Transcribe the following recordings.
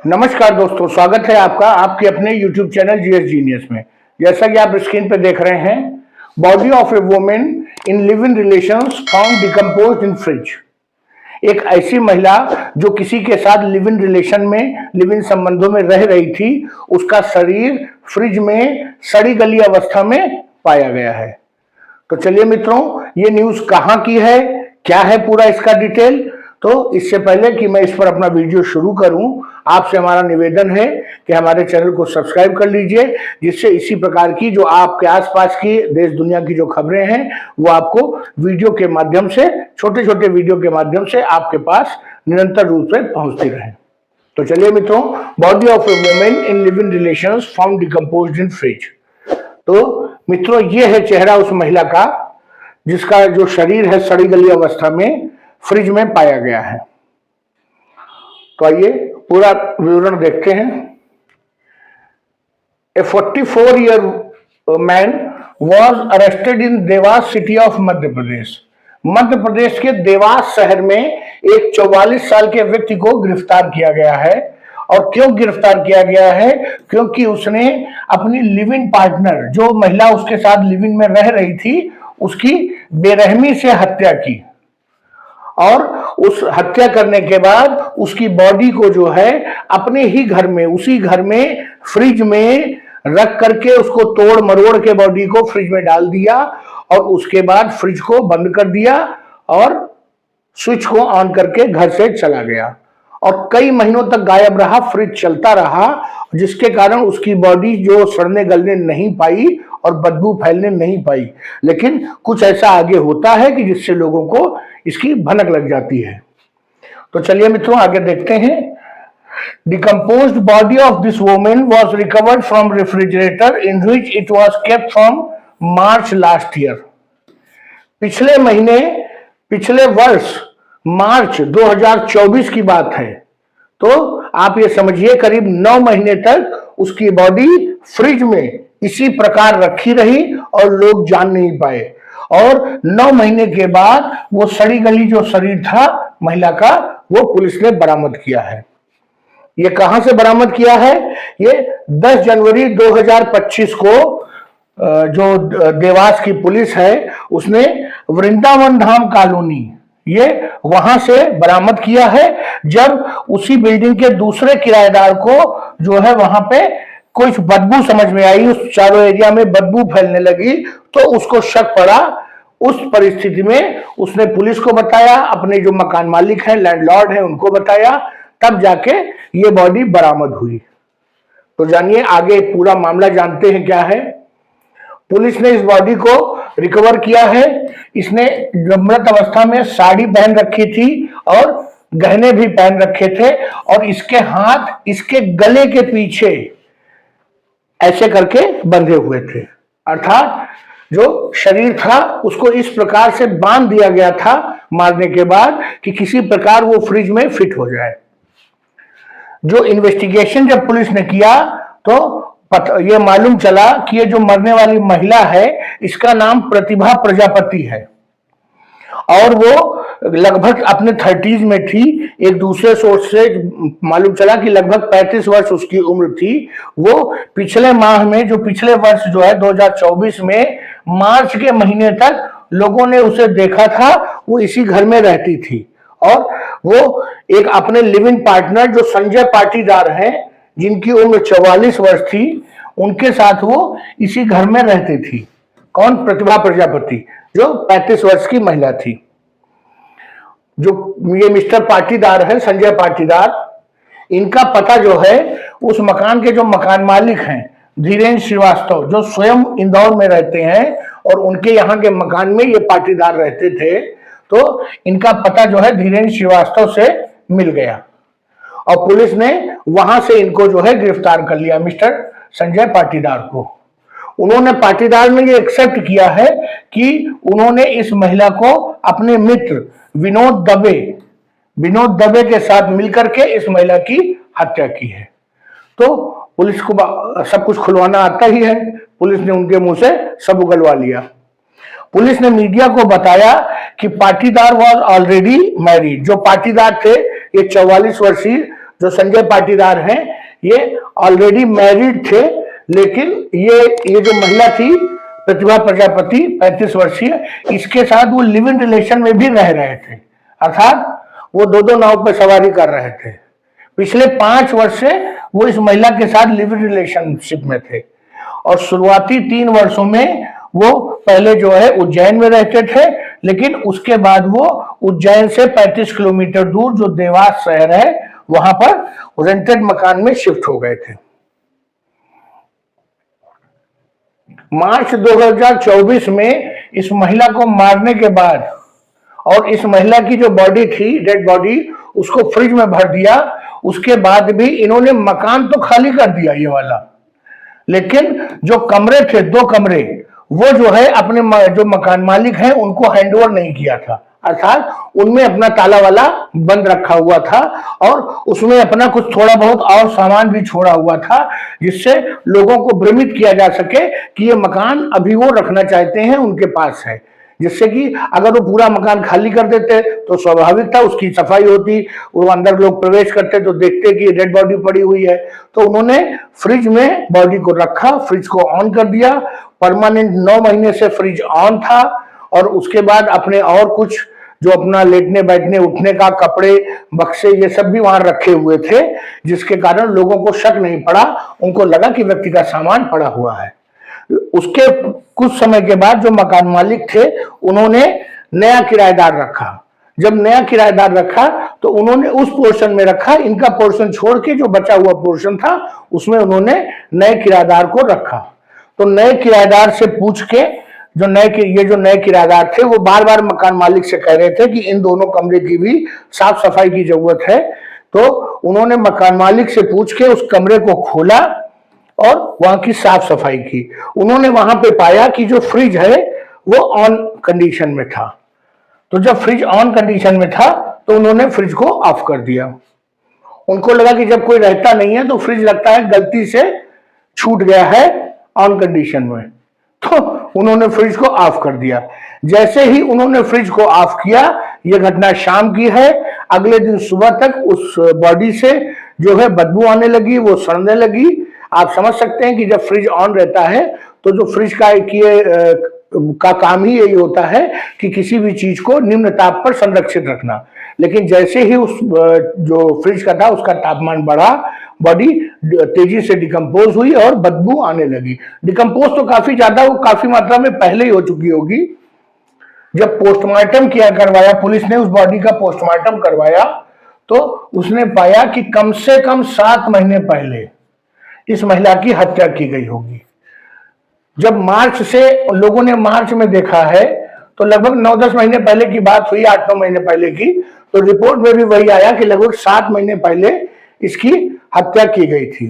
नमस्कार दोस्तों, स्वागत है आपका आपके अपने YouTube चैनल जीएस जीनियस में। जैसा कि आप स्क्रीन पर देख रहे हैं, body of A women in live in relations found decomposed in fridge. एक ऐसी महिला जो किसी के साथ लिव इन रिलेशन में, लिव इन संबंधों में रह रही थी, उसका शरीर फ्रिज में सड़ी गली अवस्था में पाया गया है। तो चलिए मित्रों, ये न्यूज कहाँ की है, क्या है पूरा इसका डिटेल। तो इससे पहले कि मैं इस पर अपना वीडियो शुरू करूं, आपसे हमारा निवेदन है कि हमारे चैनल को सब्सक्राइब कर लीजिए, जिससे इसी प्रकार की जो आपके आसपास की देश दुनिया की जो खबरें हैं वो आपको वीडियो के माध्यम से, छोटे छोटे वीडियो के माध्यम से आपके पास निरंतर रूप से पहुंचती रहे। तो चलिए मित्रों, body of A women in live in relations found decomposed in fridge. तो मित्रों, ये है चेहरा उस महिला का जिसका जो शरीर है सड़ी गली अवस्था में फ्रिज में पाया गया है। तो आइए पूरा विवरण देखते हैं। A 44-year man was arrested in Dewas city of Madhya Pradesh. Madhya Pradesh के देवास शहर में एक 44 साल के व्यक्ति को गिरफ्तार किया गया है। और क्यों गिरफ्तार किया गया है? क्योंकि उसने अपनी लिव इन पार्टनर, जो महिला उसके साथ लिव इन में रह रही थी, उसकी बेरहमी से हत्या की। और उस हत्या करने के बाद उसकी बॉडी को जो है अपने ही घर में, उसी घर में फ्रिज में रख करके उसको तोड़ मरोड़ के बॉडी को फ्रिज में डाल दिया और उसके बाद फ्रिज को बंद कर दिया और स्विच को ऑन करके घर से चला गया। और कई महीनों तक गायब रहा, फ्रिज चलता रहा, जिसके कारण उसकी बॉडी जो सड़ने गलने नहीं पाई और बदबू फैलने नहीं पाई। लेकिन कुछ ऐसा आगे होता है कि जिससे लोगों को इसकी भनक लग जाती है। तो चलिए मित्रों, आगे देखते हैं। Decomposed body of this women was recovered from refrigerator in which it was kept from March last year. पिछले वर्ष मार्च 2024 की बात है। तो आप ये समझिए, करीब 9 महीने तक उसकी बॉडी फ्रिज में इसी प्रकार रखी रही और लोग जान नहीं पाए। और 9 महीने के बाद वो सड़ी गली जो शरीर था महिला का, वो पुलिस ने बरामद किया है। ये कहां से बरामद किया है? ये 10 जनवरी 2025 को जो देवास की पुलिस है उसने वृंदावन धाम कॉलोनी, ये वहां से बरामद किया है, जब उसी बिल्डिंग के दूसरे किराएदार को जो है वहां पे कुछ बदबू समझ में आई, उस चारों एरिया में बदबू फैलने लगी, तो उसको शक पड़ा। उस परिस्थिति में उसने पुलिस को बताया, अपने जो मकान मालिक हैं, लैंडलॉर्ड हैं, उनको बताया, तब जाके ये बॉडी बरामद हुई। तो जानिए आगे पूरा मामला जानते हैं क्या है। पुलिस ने इस बॉडी को रिकवर किया है। इसने मृत अवस्था में साड़ी पहन रखी थी और गहने भी पहन रखे थे, और इसके हाथ इसके गले के पीछे ऐसे करके बंधे हुए थे। अर्थात जो शरीर था उसको इस प्रकार से बांध दिया गया था मारने के बाद कि किसी प्रकार वो फ्रिज में फिट हो जाए। जो इन्वेस्टिगेशन जब पुलिस ने किया तो ये मालूम चला कि ये जो मरने वाली महिला है, इसका नाम प्रतिभा प्रजापति है और वो लगभग अपने 30s में थी। एक दूसरे सोर्स से मालूम चला कि लगभग 35 वर्ष उसकी उम्र थी। वो पिछले माह में, जो पिछले वर्ष जो है 2024 में मार्च के महीने तक लोगों ने उसे देखा था, वो इसी घर में रहती थी। और वो एक अपने लिव इन पार्टनर जो संजय पाटीदार हैं, जिनकी उम्र 44 वर्ष थी, उनके साथ वो इसी घर में रहती थी। कौन? प्रतिभा प्रजापति, जो 35 वर्ष की महिला थी। जो ये मिस्टर पाटीदार है, संजय पाटीदार, इनका पता जो है उस मकान के जो मकान मालिक हैं धीरेन्द्र श्रीवास्तव, जो स्वयं इंदौर में रहते हैं और उनके यहाँ के मकान में ये पाटीदार रहते थे। तो इनका पता जो है धीरेन्द्र श्रीवास्तव से मिल गया और पुलिस ने वहां से इनको जो है गिरफ्तार कर लिया, मिस्टर संजय पाटीदार को। उन्होंने, पाटीदार ने ये एक्सेप्ट किया है कि उन्होंने इस महिला को अपने मित्र विनोद दबे के साथ मिलकर के इस महिला की हत्या की है। तो पुलिस को सब कुछ खुलवाना आता ही है। पुलिस ने उनके मुंह से सब उगलवा लिया। पुलिस ने मीडिया को बताया कि पाटीदार वॉज ऑलरेडी मैरिड। जो पाटीदार थे, ये 44 वर्षीय जो संजय पाटीदार हैं ये ऑलरेडी मैरिड थे, लेकिन ये जो महिला थी प्रतिभा प्रजापति 35 वर्षीय, इसके साथ वो लिव इन रिलेशन में भी रह रहे थे, अर्थात वो दो नाव पर सवारी कर रहे थे। पिछले 5 वर्ष से वो इस महिला के साथ लिव इन रिलेशनशिप में थे और शुरुआती 3 वर्षों में वो पहले जो है उज्जैन में रहते थे, लेकिन उसके बाद वो उज्जैन से 35 किलोमीटर दूर जो देवास शहर है वहां पर रेंटेड मकान में शिफ्ट हो गए थे। मार्च 2024 में इस महिला को मारने के बाद और इस महिला की जो बॉडी थी, डेड बॉडी, उसको फ्रिज में भर दिया। उसके बाद भी इन्होंने मकान तो खाली कर दिया ये वाला, लेकिन जो कमरे थे 2 कमरे, वो जो है अपने जो मकान मालिक हैं उनको हैंडओवर नहीं किया था, अर्थात उनमें अपना ताला वाला बंद रखा हुआ था और उसमें अपना कुछ थोड़ा बहुत और सामान भी छोड़ा हुआ था, जिससे लोगों को भ्रमित किया जा सके कि ये मकान अभी वो रखना चाहते हैं, उनके पास है। जिससे कि अगर वो पूरा मकान खाली कर देते तो स्वाभाविक था उसकी सफाई होती, वो अंदर लोग प्रवेश करते तो देखते कि डेड बॉडी पड़ी हुई है। तो उन्होंने फ्रिज में बॉडी को रखा, फ्रिज को ऑन कर दिया, परमानेंट 9 महीने से फ्रिज ऑन था और उसके बाद अपने और कुछ जो अपना लेटने बैठने उठने का कपड़े बक्से ये सब भी वहां रखे हुए थे, जिसके कारण लोगों को शक नहीं पड़ा, उनको लगा कि व्यक्ति का सामान पड़ा हुआ है। उसके कुछ समय के बाद जो मकान मालिक थे उन्होंने नया किराएदार रखा। जब नया किराएदार रखा तो उन्होंने उस पोर्शन में रखा, इनका पोर्शन छोड़ के जो बचा हुआ पोर्शन था उसमें उन्होंने नए किराएदार को रखा। तो नए किराएदार से पूछ के जो नए किराएदार थे वो बार बार मकान मालिक से कह रहे थे कि इन दोनों कमरे की भी साफ सफाई की जरूरत है। तो उन्होंने मकान मालिक से पूछ के उस कमरे को खोला और वहां की साफ सफाई की। उन्होंने वहां पे पाया कि जो फ्रिज है वो ऑन कंडीशन में था। तो जब फ्रिज ऑन कंडीशन में था तो उन्होंने फ्रिज को ऑफ कर दिया। उनको लगा कि जब कोई रहता नहीं है तो फ्रिज लगता है गलती से छूट गया है ऑन कंडीशन में, तो उन्होंने फ्रिज को ऑफ कर दिया। जैसे ही उन्होंने फ्रिज को ऑफ किया, यह घटना शाम की है, अगले दिन सुबह तक उस बॉडी से जो है बदबू आने लगी, वो सड़ने लगी। आप समझ सकते हैं कि जब फ्रिज ऑन रहता है तो जो फ्रिज का काम ही यही होता है कि किसी भी चीज को निम्न ताप पर संरक्षित रखना। लेकिन जैसे ही उस जो फ्रिज का था उसका तापमान बढ़ा, बॉडी तेजी से डिकम्पोज हुई और बदबू आने लगी। डिकम्पोज तो काफी ज्यादा, वो काफी मात्रा में पहले ही हो चुकी होगी। जब पोस्टमार्टम करवाया, पुलिस ने उस बॉडी का पोस्टमार्टम करवाया तो उसने पाया कि कम से कम 7 महीने पहले इस महिला की हत्या की गई होगी। जब मार्च से लोगों ने मार्च में देखा है तो लगभग 9-10 महीने पहले की बात हुई, 8-9 महीने पहले की, तो रिपोर्ट में भी वही आया कि लगभग 7 महीने पहले इसकी हत्या की गई थी।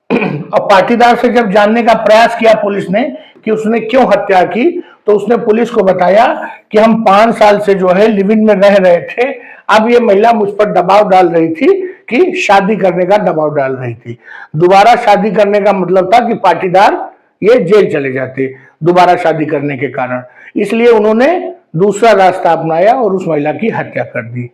और पाटीदार से जब जानने का प्रयास किया पुलिस ने कि उसने क्यों हत्या की, तो उसने पुलिस को बताया कि हम 5 साल से जो है लिव इन में रह रहे थे। अब ये महिला मुझ पर दबाव डाल रही थी कि शादी करने का दबाव डाल रही थी। दोबारा शादी करने का मतलब था कि पाटीदार ये जेल चले जाते दोबारा शादी करने के कारण। इसलिए उन्होंने दूसरा रास्ता अपनाया और उस महिला की हत्या कर दी।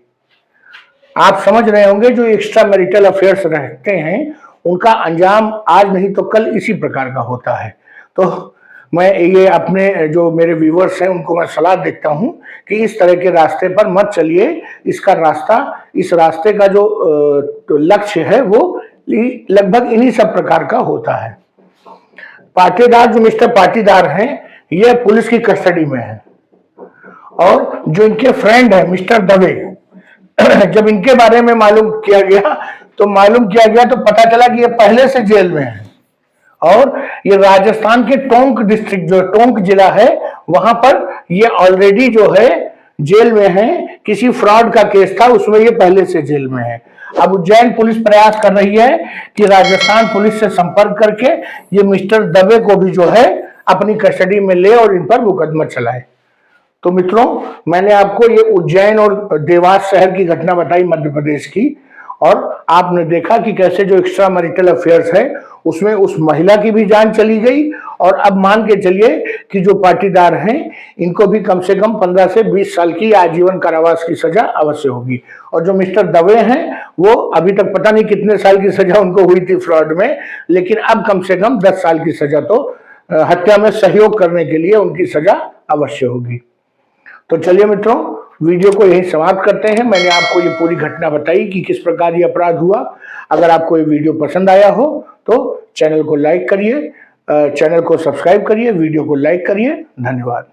आप समझ रहे होंगे जो एक्स्ट्रा मैरिटल अफेयर्स रखते हैं उनका अंजाम आज नहीं तो कल इसी प्रकार का होता है। तो मैं ये अपने जो मेरे व्यूअर्स हैं उनको मैं सलाह देता हूं कि इस तरह के रास्ते पर मत चलिए। इस रास्ते का जो लक्ष्य है वो लगभग इन्हीं सब प्रकार का होता है। पाटीदार, जो मिस्टर पाटीदार हैं, ये पुलिस की कस्टडी में है और जो इनके फ्रेंड है मिस्टर दवे, जब इनके बारे में मालूम किया गया तो पता चला कि ये पहले से जेल में है और ये राजस्थान के टोंक डिस्ट्रिक्ट, जो टोंक जिला है, वहां पर ये ऑलरेडी जो है जेल में है। किसी फ्रॉड का केस था उसमें ये पहले से जेल में है। अब उज्जैन पुलिस प्रयास कर रही है कि राजस्थान पुलिस से संपर्क करके ये मिस्टर दवे को भी जो है अपनी कस्टडी में ले और इन पर मुकदमा चलाए। तो मित्रों, मैंने आपको ये उज्जैन और देवास शहर की घटना बताई मध्य प्रदेश की, और आपने देखा कि कैसे जो एक्स्ट्रा मैरिटल अफेयर्स है उसमें उस महिला की भी जान चली गई और अब मान के चलिए कि जो पाटीदार हैं इनको भी कम से कम 15 से 20 साल की आजीवन कारावास की सजा अवश्य होगी। और जो मिस्टर दवे हैं वो अभी तक पता नहीं कितने साल की सजा उनको हुई थी फ्रॉड में, लेकिन अब कम से कम 10 साल की सजा तो हत्या में सहयोग करने के लिए उनकी सजा अवश्य होगी। तो चलिए मित्रों, वीडियो को यही समाप्त करते हैं। मैंने आपको ये पूरी घटना बताई कि किस प्रकार ये अपराध हुआ। अगर आपको ये वीडियो पसंद आया हो तो चैनल को लाइक करिए, चैनल को सब्सक्राइब करिए, वीडियो को लाइक करिए। धन्यवाद।